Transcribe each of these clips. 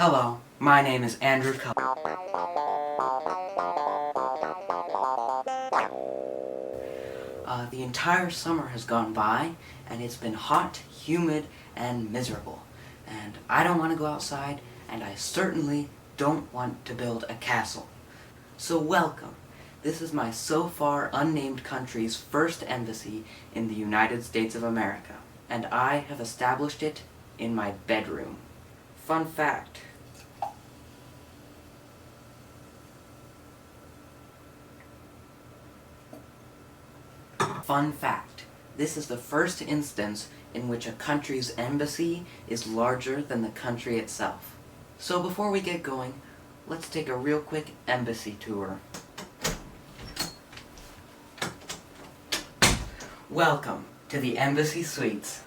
Hello, my name is Andrew Cull. The entire summer has gone by, and it's been hot, humid, and miserable. And I don't want to go outside, and I certainly don't want to build a castle. So welcome. This is my so far unnamed country's first embassy in the United States of America, and I have established it in my bedroom. Fun fact. Fun fact. This is the first instance in which a country's embassy is larger than the country itself. So before we get going, let's take a real quick embassy tour. Welcome to the Embassy Suites.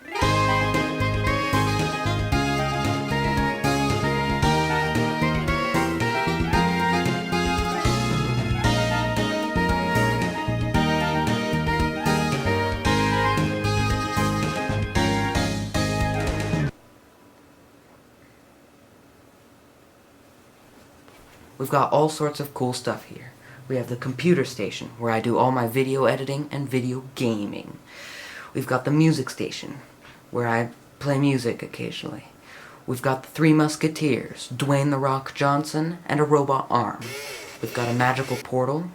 We've got all sorts of cool stuff here. We have the computer station, where I do all my video editing and video gaming. We've got the music station, where I play music occasionally. We've got the Three Musketeers, Dwayne "The Rock" Johnson, and a robot arm. We've got a magical portal.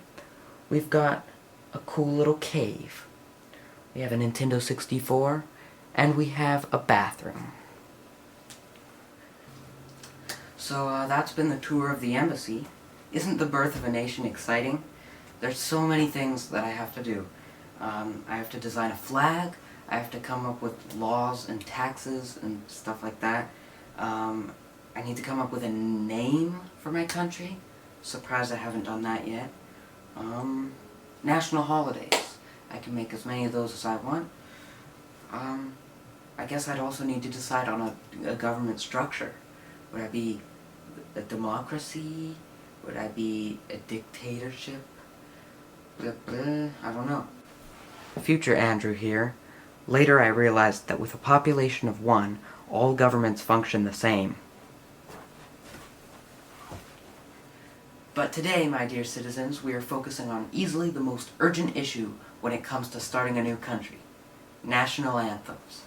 We've got a cool little cave. We have a Nintendo 64, and we have a bathroom. So that's been the tour of the embassy. Isn't the birth of a nation exciting? There's so many things that I have to do. I have to design a flag, I have to come up with laws and taxes and stuff like that. I need to come up with a name for my country. Surprised I haven't done that yet. National holidays. I can make as many of those as I want. I guess I'd also need to decide on a government structure. Would I be a democracy? Would I be a dictatorship? I don't know. Future Andrew here. Later I realized that with a population of 1, all governments function the same. But today, my dear citizens, we are focusing on easily the most urgent issue when it comes to starting a new country. National anthems.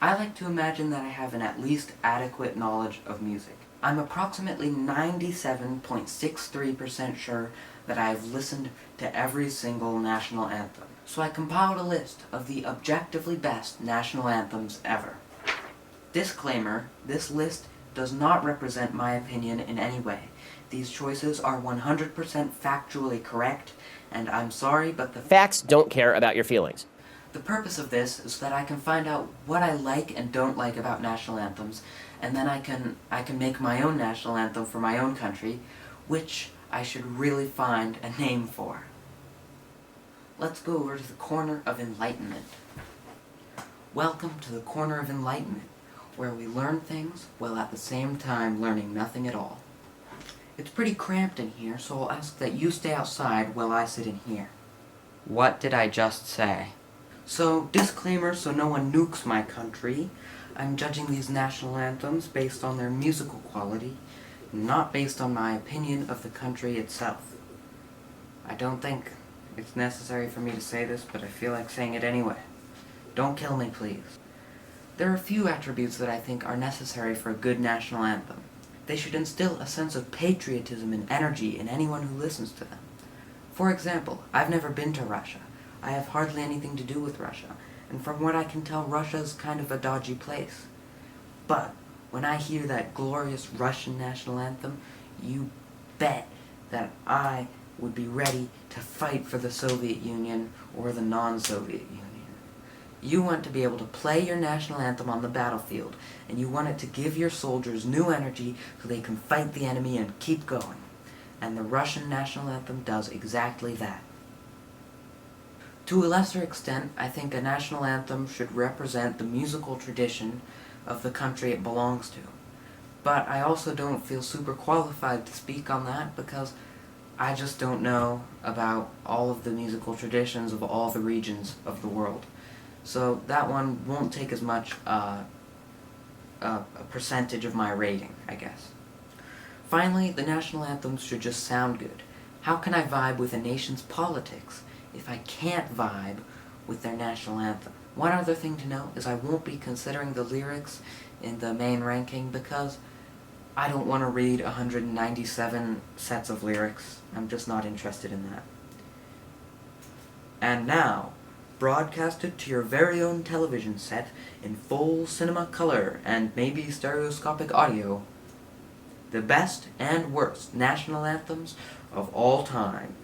I like to imagine that I have an at least adequate knowledge of music. I'm approximately 97.63% sure that I have listened to every single national anthem. So I compiled a list of the objectively best national anthems ever. Disclaimer, this list does not represent my opinion in any way. These choices are 100% factually correct, and I'm sorry, but the facts don't care about your feelings. The purpose of this is that I can find out what I like and don't like about national anthems, and then I can make my own national anthem for my own country, which I should really find a name for. Let's go over to the Corner of Enlightenment. Welcome to the Corner of Enlightenment, where we learn things while at the same time learning nothing at all. It's pretty cramped in here, so I'll ask that you stay outside while I sit in here. What did I just say? So, disclaimer so no one nukes my country. I'm judging these national anthems based on their musical quality, not based on my opinion of the country itself. I don't think it's necessary for me to say this, but I feel like saying it anyway. Don't kill me, please. There are a few attributes that I think are necessary for a good national anthem. They should instill a sense of patriotism and energy in anyone who listens to them. For example, I've never been to Russia. I have hardly anything to do with Russia, and from what I can tell, Russia's kind of a dodgy place. But when I hear that glorious Russian national anthem, you bet that I would be ready to fight for the Soviet Union or the non-Soviet Union. You want to be able to play your national anthem on the battlefield, and you want it to give your soldiers new energy so they can fight the enemy and keep going. And the Russian national anthem does exactly that. To a lesser extent, I think a national anthem should represent the musical tradition of the country it belongs to. But I also don't feel super qualified to speak on that because I just don't know about all of the musical traditions of all the regions of the world. So that one won't take as much a percentage of my rating, I guess. Finally, the national anthems should just sound good. How can I vibe with a nation's politics if I can't vibe with their national anthem? One other thing to note is I won't be considering the lyrics in the main ranking because I don't want to read 197 sets of lyrics. I'm just not interested in that. And now, broadcasted to your very own television set in full cinema color and maybe stereoscopic audio, the best and worst national anthems of all time.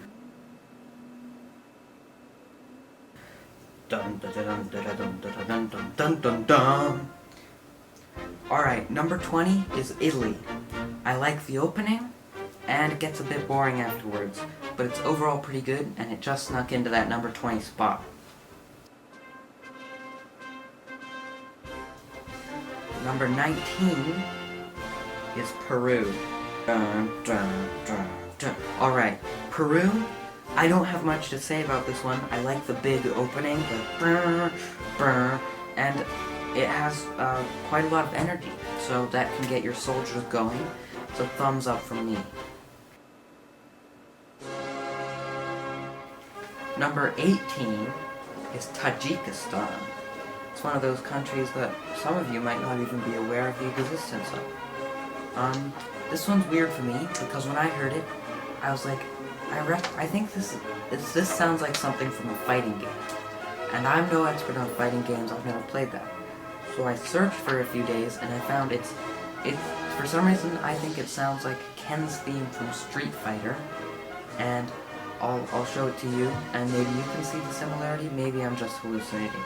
Dun dun dun dun dun dun dun dun dun dun dun. Alright, number 20 is Italy. I like the opening, and it gets a bit boring afterwards, but it's overall pretty good, and it just snuck into that number 20 spot. Number 19 is Peru. Dun, dun, dun, dun. Alright, Peru, I don't have much to say about this one. I like the big opening, the brr, brr, and it has quite a lot of energy, so that can get your soldiers going. So thumbs up from me. Number 18 is Tajikistan. It's one of those countries that some of you might not even be aware of the existence of. This one's weird for me because when I heard it, I was like, I think this sounds like something from a fighting game. And I'm no expert on fighting games, I've never played that. So I searched for a few days and I found it for some reason I think it sounds like Ken's theme from Street Fighter, and I'll show it to you and maybe you can see the similarity, maybe I'm just hallucinating.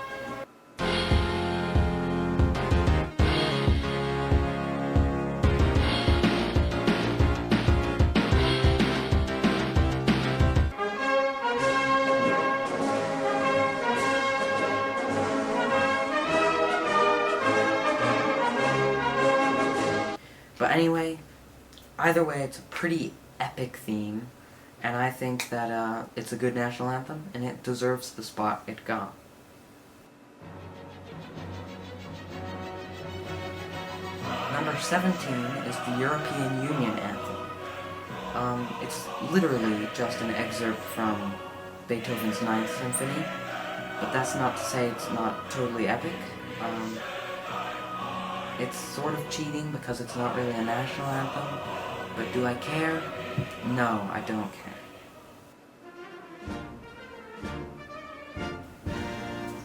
But anyway, either way, it's a pretty epic theme, and I think that it's a good national anthem, and it deserves the spot it got. Number 17 is the European Union anthem. It's literally just an excerpt from Beethoven's Ninth Symphony, but that's not to say it's not totally epic. It's sort of cheating because it's not really a national anthem, but do I care? No, I don't care.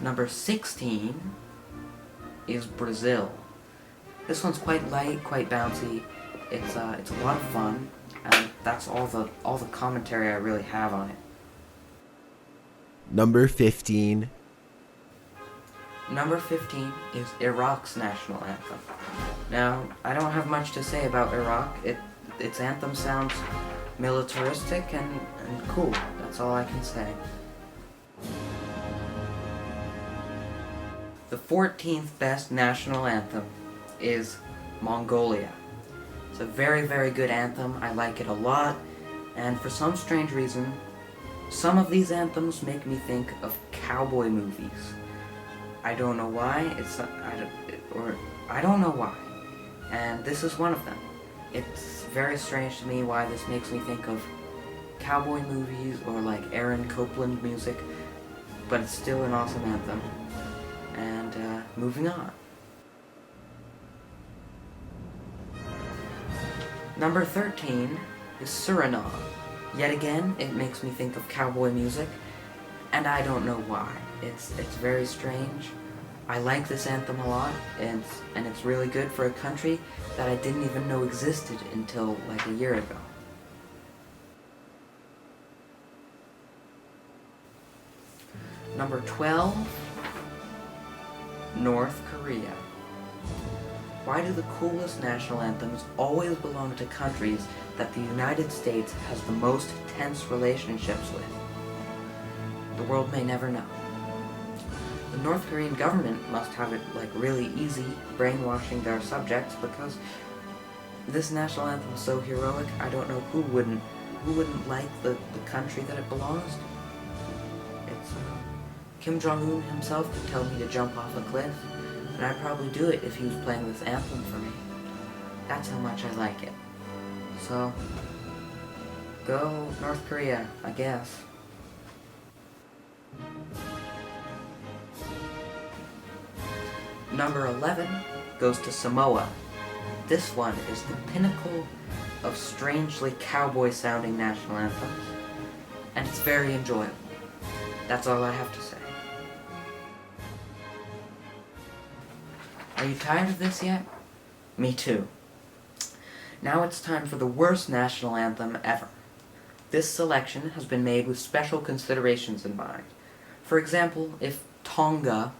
Number 16 is Brazil. This one's quite light, quite bouncy. It's a lot of fun, and that's all the commentary I really have on it. Number 15. Number 15 is Iraq's national anthem. Now, I don't have much to say about Iraq. Its anthem sounds militaristic and cool. That's all I can say. The 14th best national anthem is Mongolia. It's a very, very good anthem. I like it a lot. And for some strange reason, some of these anthems make me think of cowboy movies. I don't know why, I don't know why, and this is one of them. It's very strange to me why this makes me think of cowboy movies or like Aaron Copland music, but it's still an awesome anthem. And moving on. Number 13 is Suriname. Yet again, it makes me think of cowboy music, and I don't know why. It's very strange. I like this anthem a lot, and it's really good for a country that I didn't even know existed until like a year ago. Number 12, North Korea. Why do the coolest national anthems always belong to countries that the United States has the most tense relationships with? The world may never know. The North Korean government must have it like really easy brainwashing their subjects because this national anthem is so heroic. I don't know who wouldn't like the country that it belongs to. It's Kim Jong-un himself could tell me to jump off a cliff. and I'd probably do it if he was playing this anthem for me. That's how much I like it. So, go North Korea, I guess. Number 11 goes to Samoa. This one is the pinnacle of strangely cowboy-sounding national anthems, and it's very enjoyable. That's all I have to say. Are you tired of this yet? Me too. Now it's time for the worst national anthem ever. This selection has been made with special considerations in mind. For example, if Tonga...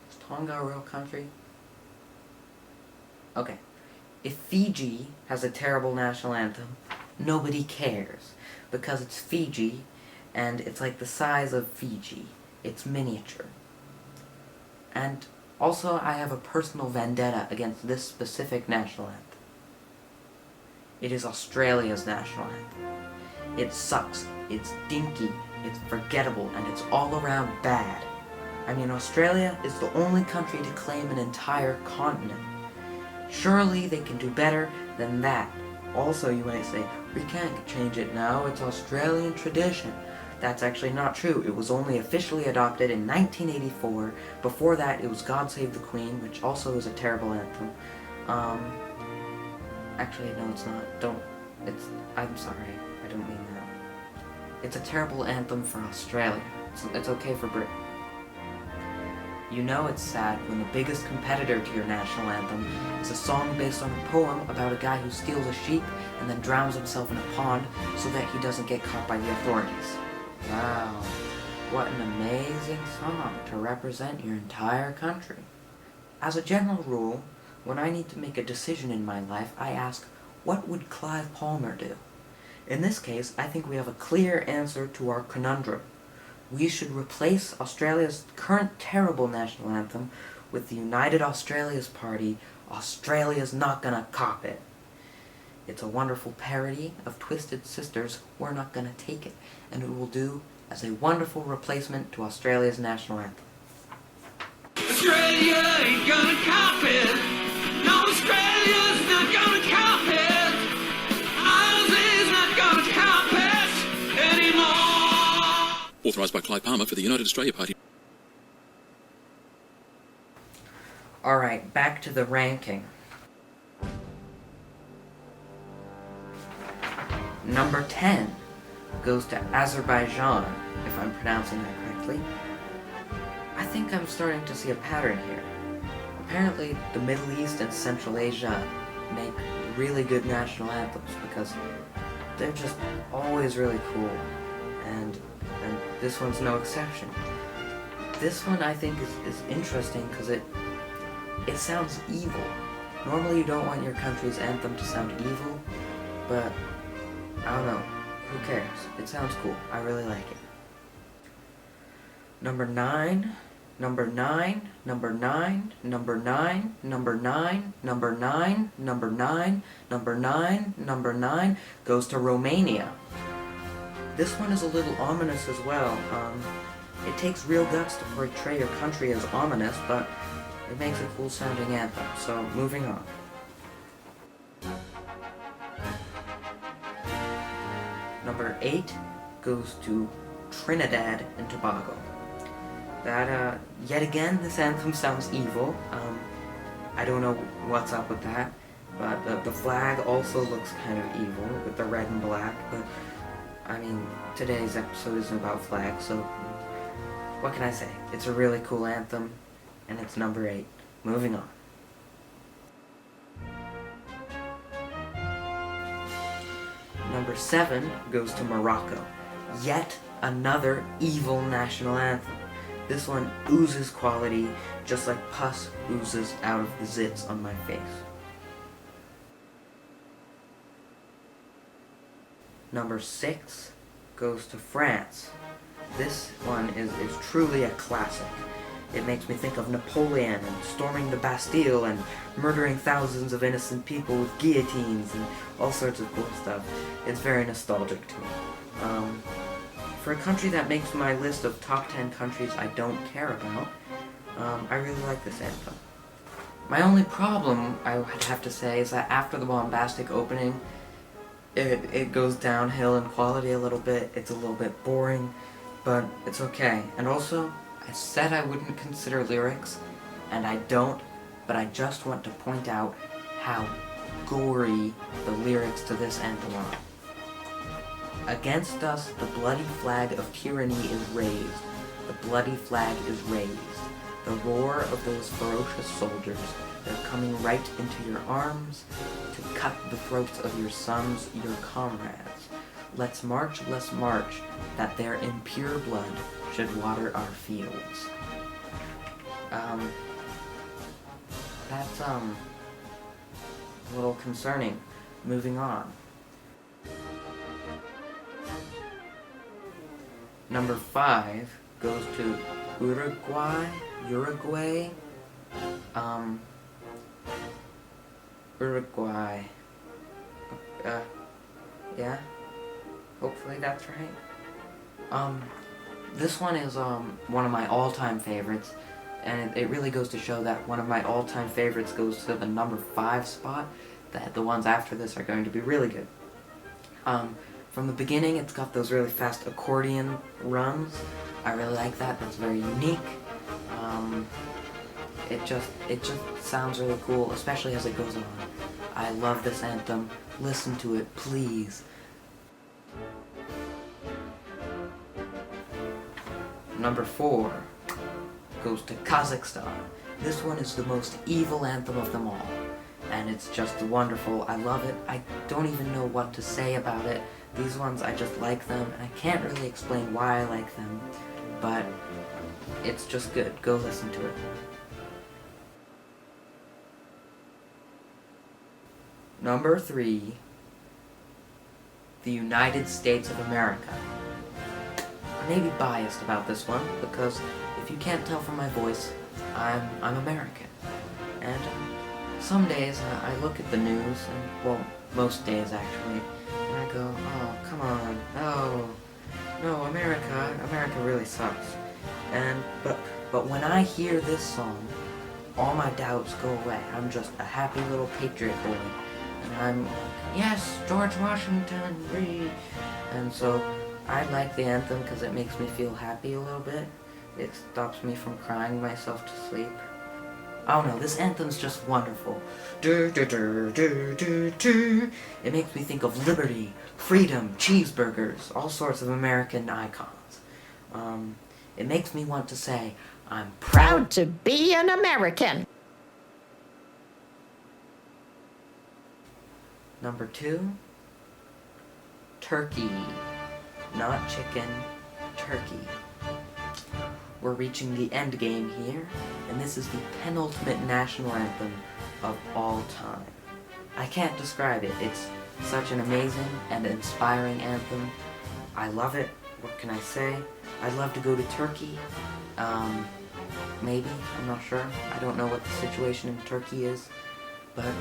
Is Tonga a real country? Okay. If Fiji has a terrible national anthem, nobody cares, because it's Fiji, and it's like the size of Fiji. It's miniature. And also, I have a personal vendetta against this specific national anthem. It is Australia's national anthem. It sucks, it's dinky, it's forgettable, and it's all around bad. I mean, Australia is the only country to claim an entire continent. Surely they can do better than that. Also, you might say, we can't change it now, it's Australian tradition. That's actually not true. It was only officially adopted in 1984. Before that, it was God Save the Queen, which also is a terrible anthem. Actually, no, it's not. I'm sorry. I don't mean that. It's a terrible anthem for Australia. It's okay for Britain. You know it's sad when the biggest competitor to your national anthem is a song based on a poem about a guy who steals a sheep and then drowns himself in a pond so that he doesn't get caught by the authorities. Wow, what an amazing song to represent your entire country. As a general rule, when I need to make a decision in my life, I ask, what would Clive Palmer do? In this case, I think we have a clear answer to our conundrum. We should replace Australia's current terrible national anthem with the United Australia's Party, Australia's Not Gonna Cop It. It's a wonderful parody of Twisted Sister's We're Not Gonna Take It, and it will do as a wonderful replacement to Australia's national anthem. Australia ain't gonna cop it. No, Australia's not gonna cop it. Aussie's not gonna cop it anymore. Authorised by Clive Palmer for the United Australia Party. Alright, back to the ranking. Number 10 goes to Azerbaijan, if I'm pronouncing that correctly. I think I'm starting to see a pattern here. Apparently, the Middle East and Central Asia make really good national anthems because they're just always really cool, and this one's no exception. This one I think is interesting because it sounds evil. Normally you don't want your country's anthem to sound evil, but I don't know. Who cares? It sounds cool. I really like it. Number 9, number 9, number 9, number 9, number 9, number 9, number 9, number 9, number 9 goes to Romania. This one is a little ominous as well. It takes real guts to portray your country as ominous, but it makes a cool sounding anthem. So, moving on. Number 8 goes to Trinidad and Tobago. That, yet again, this anthem sounds evil. I don't know what's up with that, but the flag also looks kind of evil with the red and black, but, I mean, today's episode isn't about flags, so what can I say? It's a really cool anthem, and it's number 8. Moving on. Number 7 goes to Morocco. Yet another evil national anthem. This one oozes quality, just like pus oozes out of the zits on my face. Number 6 goes to France. This one is truly a classic. It makes me think of Napoleon and storming the Bastille and murdering thousands of innocent people with guillotines and all sorts of cool stuff. It's very nostalgic to me. For a country that makes my list of top 10 countries I don't care about, I really like this anthem. My only problem, I would have to say, is that after the bombastic opening, it goes downhill in quality a little bit. It's a little bit boring, but it's okay. And also, I said I wouldn't consider lyrics, and I don't, but I just want to point out how gory the lyrics to this anthem are. Against us, the bloody flag of tyranny is raised. The bloody flag is raised. The roar of those ferocious soldiers, they're coming right into your arms to cut the throats of your sons, your comrades. Let's march, that their impure blood should water our fields. That's, a little concerning. Moving on. Number 5 goes to Uruguay. Uruguay. Yeah. Hopefully that's right. This one is, one of my all-time favorites, and it really goes to show that one of my all-time favorites goes to the number 5 spot, that the ones after this are going to be really good. From the beginning, it's got those really fast accordion runs. I really like that. That's very unique. It just sounds really cool, especially as it goes on. I love this anthem. Listen to it, please. Number 4 goes to Kazakhstan. This one is the most evil anthem of them all, and it's just wonderful. I love it. I don't even know what to say about it. These ones, I just like them, and I can't really explain why I like them, but it's just good. Go listen to it. Number 3, the United States of America. I may be biased about this one, because if you can't tell from my voice, I'm American. And some days I look at the news, and, well, most days actually, and I go, oh, come on, no, America really sucks. But when I hear this song, all my doubts go away. I'm just a happy little patriot boy. And I'm like, yes, George Washington, read. And so I like the anthem because it makes me feel happy a little bit. It stops me from crying myself to sleep. I don't know, this anthem's just wonderful. It makes me think of liberty, freedom, cheeseburgers, all sorts of American icons. It makes me want to say, I'm proud to be an American. Number 2, turkey. Not chicken, turkey. We're reaching the end game here, and this is the penultimate national anthem of all time. I can't describe it. It's such an amazing and inspiring anthem. I love it. What can I say? I'd love to go to Turkey. Maybe. I'm not sure. I don't know what the situation in Turkey is. But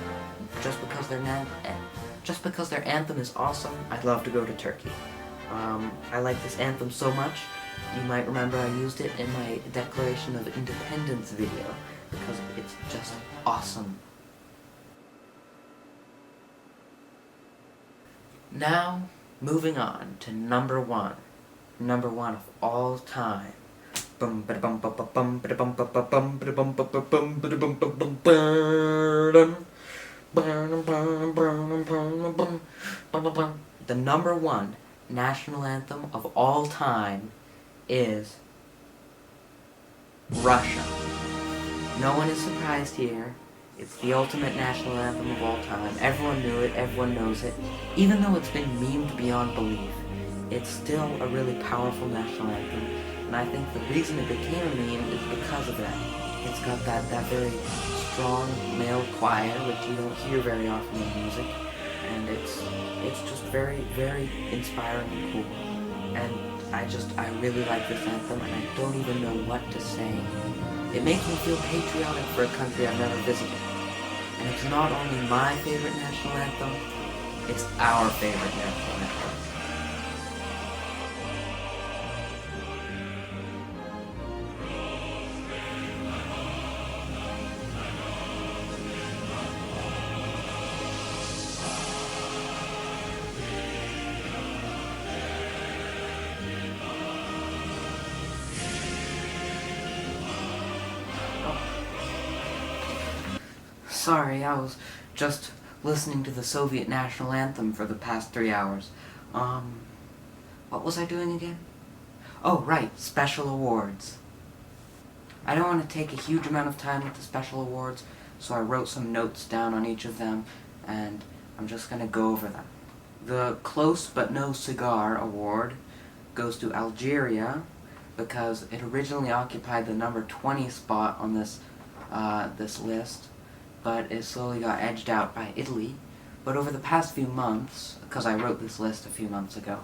just because their anthem is awesome, I'd love to go to Turkey. I like this anthem so much. You might remember I used it in my Declaration of Independence video because it's just awesome. Now, moving on to number 1. Number 1 of all time. The number 1 national anthem of all time is Russia. No one is surprised here. It's the ultimate national anthem of all time. Everyone knew it, everyone knows it. Even though it's been memed beyond belief, it's still a really powerful national anthem. And I think the reason it became a meme is because of that. It's got that very strong male choir, which you don't hear very often in music. And it's just very, very inspiring and cool. And I really like this anthem, and I don't even know what to say. It makes me feel patriotic for a country I've never visited. And it's not only my favorite national anthem, it's our favorite national anthem. sorry, I was just listening to the Soviet national anthem for the past 3 hours. What was I doing again? Oh, right, special awards. I don't want to take a huge amount of time with the special awards, so I wrote some notes down on each of them, and I'm just going to go over them. The Close But No Cigar Award goes to Algeria, because it originally occupied the number 20 spot on this list, but it slowly got edged out by Italy. But over the past few months, because I wrote this list a few months ago,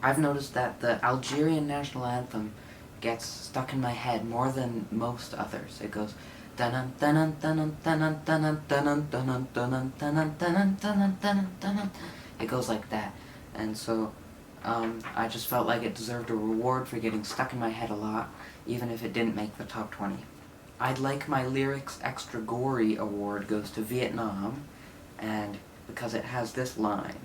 I've noticed that the Algerian national anthem gets stuck in my head more than most others. It goes dun dun dun dun dun dun dun dun dun dun dun dun dun dun. It goes like that, and so I just felt like it deserved a reward for getting stuck in my head a lot, even if it didn't make the top 20. I'd Like My Lyrics Extra Gory award goes to Vietnam, and because it has this line,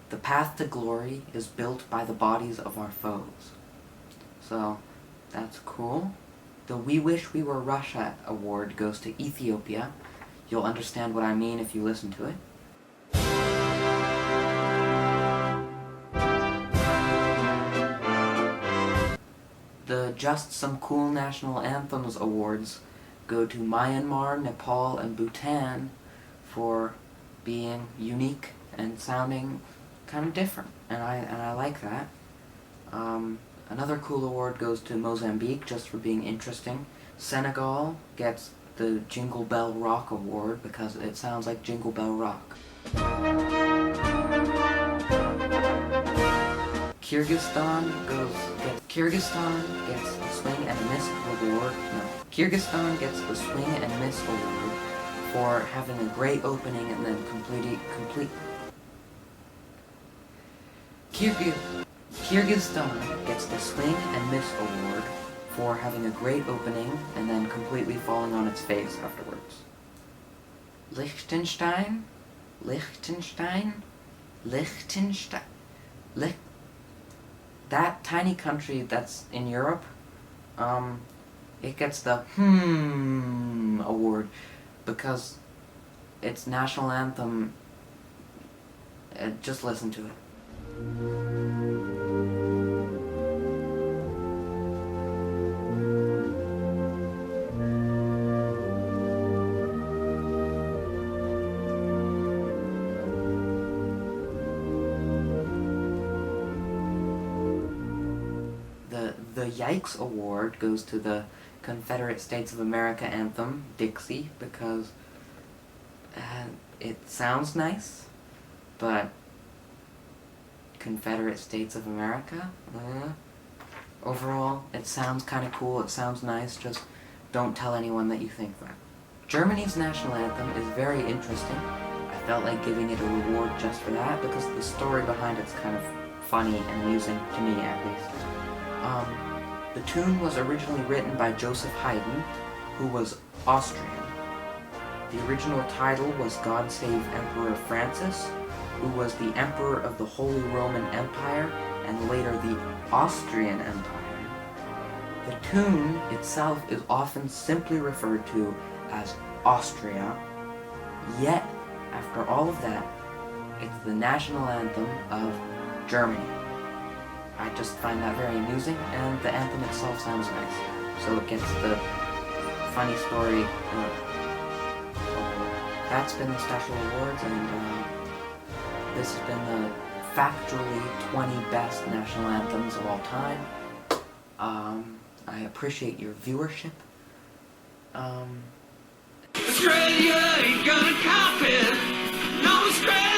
the path to glory is built by the bodies of our foes. So, that's cool. The We Wish We Were Russia award goes to Ethiopia. You'll understand what I mean if you listen to it. The Just Some Cool National Anthems awards go to Myanmar, Nepal, and Bhutan for being unique and sounding kind of different, and I like that. Another cool award goes to Mozambique just for being interesting. Senegal gets the Jingle Bell Rock award because it sounds like Jingle Bell Rock. Kyrgyzstan gets the Swing and Miss award. No, Kyrgyzstan gets the Swing and Miss award for having a great opening and then Kyrgyzstan gets the Swing and Miss award for having a great opening and then completely falling on its face afterwards. Liechtenstein, that tiny country that's in Europe, it gets the award because its national anthem, just listen to it. The Yikes Award goes to the Confederate States of America anthem, Dixie, because it sounds nice, but Confederate States of America? Overall, it sounds kind of cool, it sounds nice, just don't tell anyone that you think that. Germany's national anthem is very interesting. I felt like giving it a reward just for that, because the story behind it's kind of funny and amusing, to me at least. The tune was originally written by Joseph Haydn, who was Austrian. The original title was God Save Emperor Francis, who was the Emperor of the Holy Roman Empire and later the Austrian Empire. The tune itself is often simply referred to as Austria, yet, after all of that, it's the national anthem of Germany. I just find that very amusing, and the anthem itself sounds nice. So it gets the funny story. That's been the special awards, and this has been the factually 20 best national anthems of all time. I appreciate your viewership. Australia ain't gonna cop it. No, Australia.